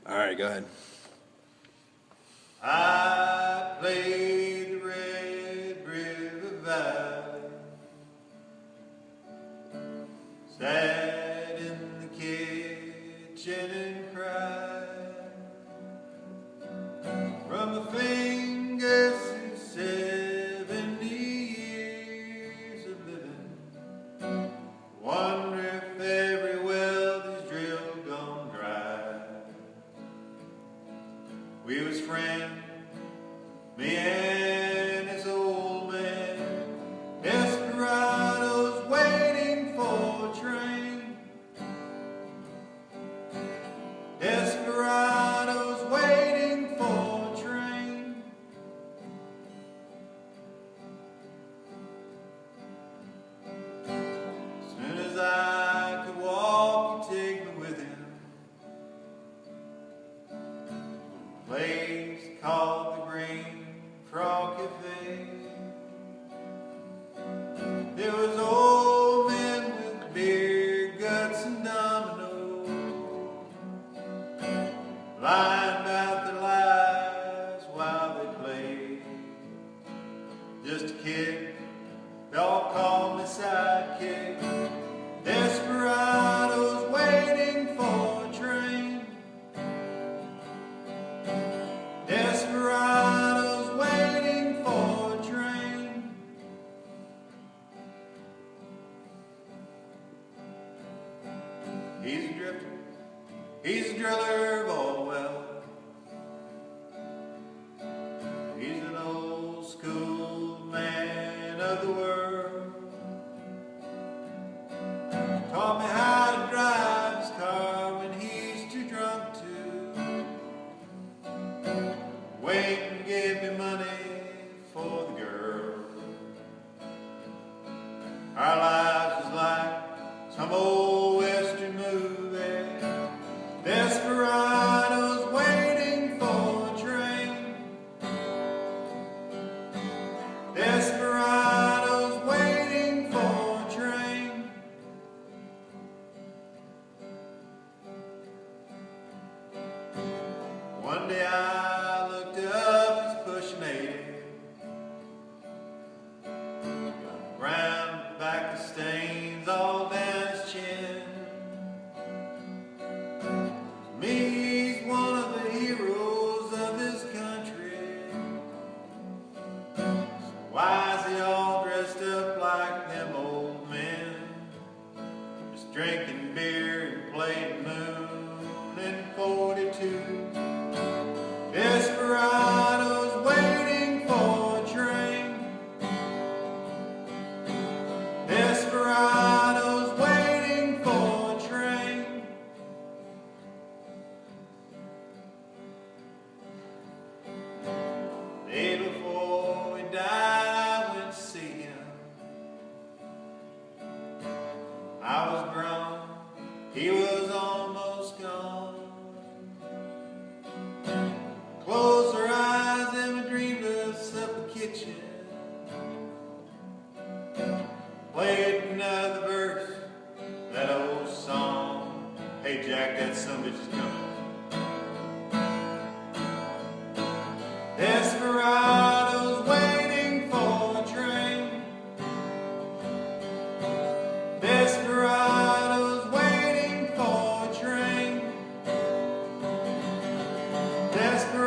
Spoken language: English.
All right, go ahead. I played the Red River Valley, sat in the kitchen and cried from a fingers to 70 years of living. Wonder if every well is drilled gone dry. We was friends, me and this old man, Desparados waiting for a train. Desparados waiting for a train. As soon as I could walk, he'd take me with him. Place called the Green Frog Cafe. There was old men with beer guts and dominoes, lying about their lives while they played. Just a kid, they all called me sidekick. Desperados waiting for a train. Desperados waiting for a train. He's a drifter, he's a driller of all well. He's an old school man of the world. Taught me how to drive his car when he's too drunk to wait and give me money for the girl. Our lives was like some old western movie. Desperados waiting for a train. Desperados waiting for a train. One day I looked up, he's pushing 80. Got brown tobacco stains all down his chin. To me, he's one of the heroes of this country. So why is he all dressed up like them old men? Just drinking beer and playing moon and 42. Desperados waiting for a train. Desperados waiting for a train. The day before he died, I went to see him. I was grown, he was almost gone. Closed her eyes and we dreamed us up a kitchen. Played another verse, that old song. Hey Jack, that son bitch is coming. Desperados waiting for a train. Desperados waiting for a train. Desperados